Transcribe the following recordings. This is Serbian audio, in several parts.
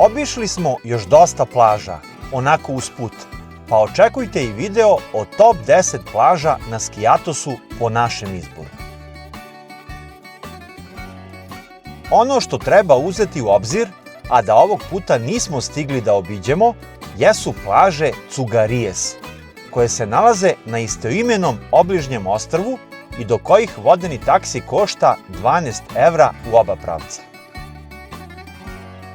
Obišli smo još dosta plaža, onako usput, pa očekujte i video o top 10 plaža na Skijatosu po našem izboru. Ono što treba uzeti u obzir, a da ovog puta nismo stigli da obiđemo, jesu plaže Cugarijes, koje se nalaze na istoimenom obližnjem ostrvu i do kojih vodeni taksi košta 12 evra u oba pravca.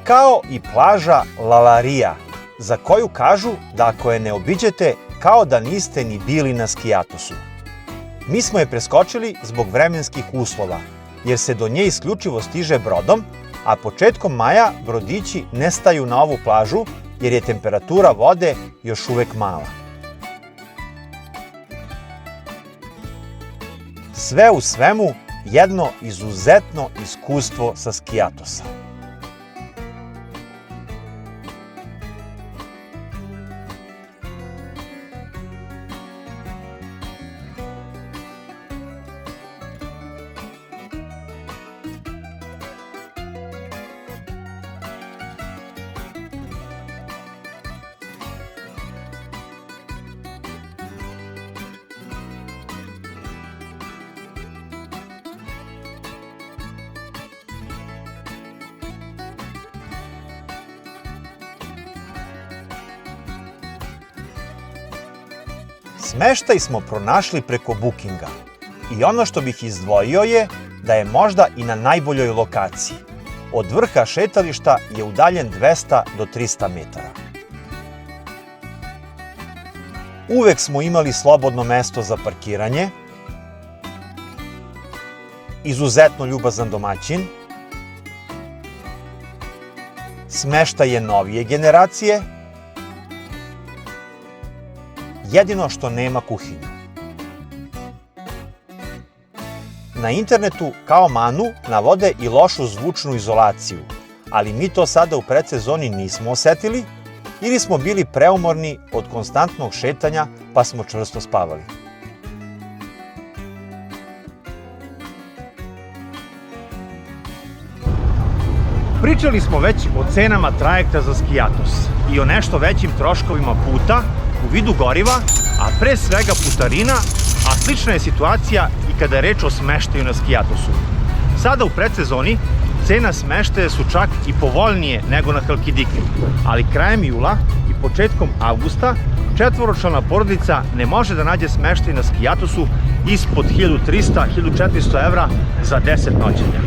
Kao i plaža Lalarija, za koju kažu da ako je ne obiđete, kao da niste ni bili na Skijatosu. Mi smo je preskočili zbog vremenskih uslova, jer se do nje isključivo stiže brodom, a početkom maja brodići ne staju na ovu plažu jer je temperatura vode još uvek mala. Sve u svemu, jedno izuzetno iskustvo sa Skijatosa. Smeštaj smo pronašli preko Bookinga i ono što bih izdvojio je da je možda i na najboljoj lokaciji. Od vrha šetališta je udaljen 200 do 300 metara. Uvek smo imali slobodno mesto za parkiranje, izuzetno ljubazan domaćin, smeštaj je novije generacije, jedino što nema kuhinju. Na internetu kao manu navode i lošu zvučnu izolaciju, ali mi to sada u predsezoni nismo osetili ili smo bili preumorni od konstantnog šetanja pa smo čvrsto spavali. Pričali smo već o cenama trajekta za Skijatos i o nešto većim troškovima puta u vidu goriva, a pre svega putarina, a slična je situacija i kada je reč o smeštaju na Skijatosu. Sada u predsezoni cena smeštaja su čak i povoljnije nego na Halkidiki, ali krajem jula i početkom avgusta četvoročlana porodica ne može da nađe smeštaj na Skijatosu ispod 1300-1400 evra za 10 noćenja.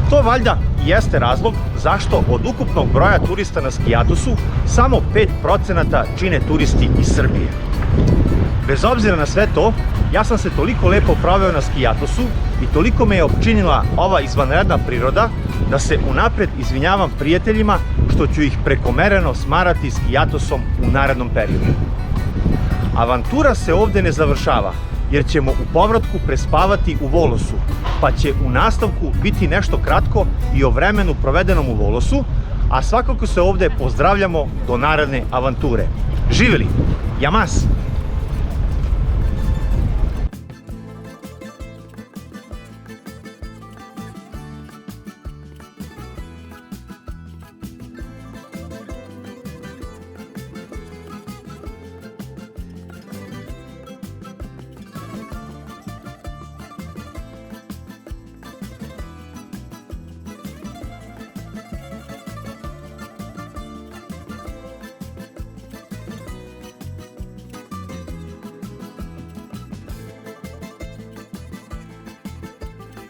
To valjda jeste razlog zašto od ukupnog broja turista na Skijatosu samo 5% čine turisti iz Srbije. Bez obzira na sve to, ja sam se toliko lepo proveo na Skijatosu i toliko me je opčinila ova izvanredna priroda da se unapred izvinjavam prijateljima što ću ih prekomereno smarati Skijatosom u narednom periodu. Avantura se ovde ne završava, jer ćemo u povratku prespavati u Volosu, pa će u nastavku biti nešto kratko i o vremenu provedenom u Volosu, a svakako se ovde pozdravljamo do naredne avanture. Živeli! Jamas!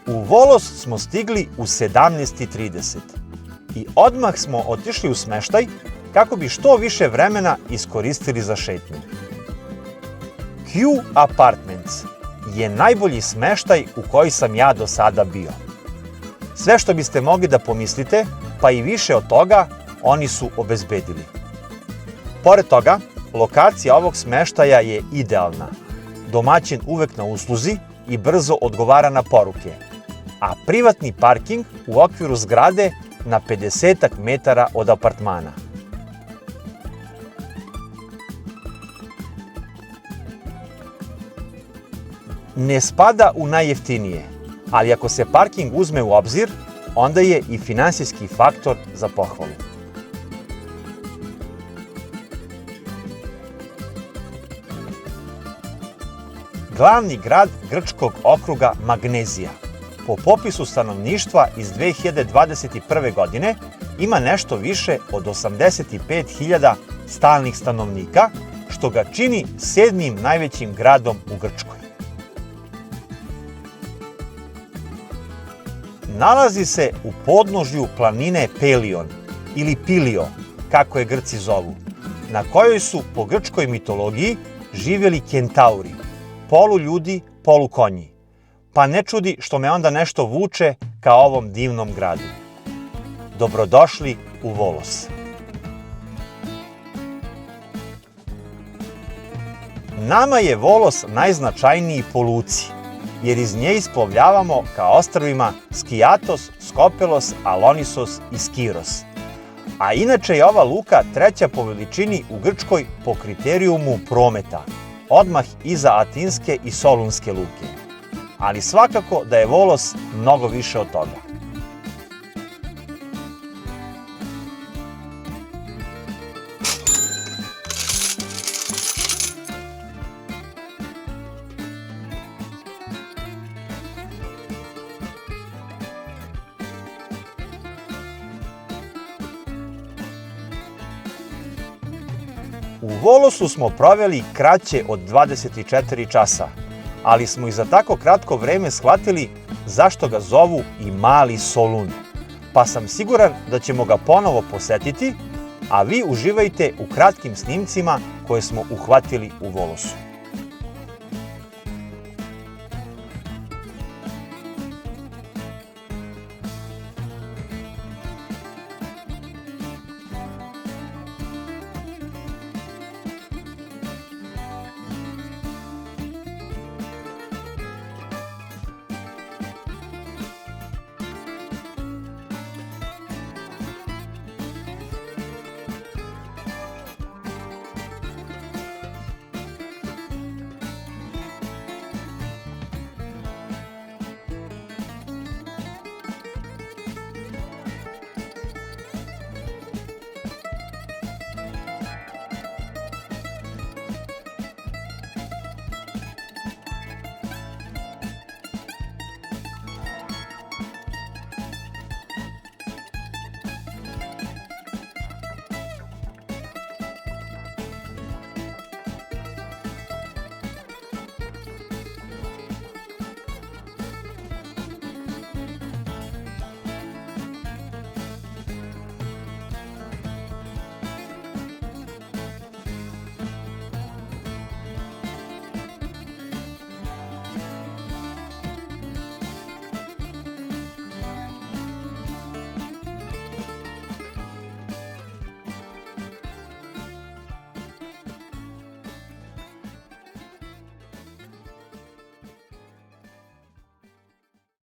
U Volos smo stigli u 17:30 i odmah smo otišli u smeštaj kako bi što više vremena iskoristili za šetnju. Q Apartments je najbolji smeštaj u koji sam ja do sada bio. Sve što biste mogli da pomislite, pa i više od toga, oni su obezbedili. Pored toga, lokacija ovog smeštaja je idealna. Domaćin uvek na usluzi i brzo odgovara na poruke, a privatni parking u okviru zgrade na 50 metara od apartmana. Ne spada u najjeftinije, ali ako se parking uzme u obzir, onda je i finansijski faktor za pohvalu. glavni grad grčkog okruga Magnezija. Po popisu stanovništva iz 2021. godine ima nešto više od 85.000 stalnih stanovnika, što ga čini 7. najvećim gradom u Grčkoj. Nalazi se u podnožju planine Pelion ili Pilio, kako je Grci zovu, na kojoj su po grčkoj mitologiji živjeli kentauri, polu ljudi, polu konji. Pa ne čudi što me onda nešto vuče ka ovom divnom gradu. Dobrodošli u Volos. Nama je Volos najznačajniji po luci, jer iz nje isplovljavamo ka ostrvima Skiatos, Skopelos, Alonisos i Skiros. A inače je ova luka treća po veličini u Grčkoj po kriterijumu prometa, odmah iza Atinske i Solunske luke. Ali svakako da je Volos mnogo više od toga. U Volosu smo proveli kraće od 24 časa, ali smo i za tako kratko vreme shvatili zašto ga zovu i Mali Solun, pa sam siguran da ćemo ga ponovo posetiti, a vi uživajte u kratkim snimcima koje smo uhvatili u Volosu.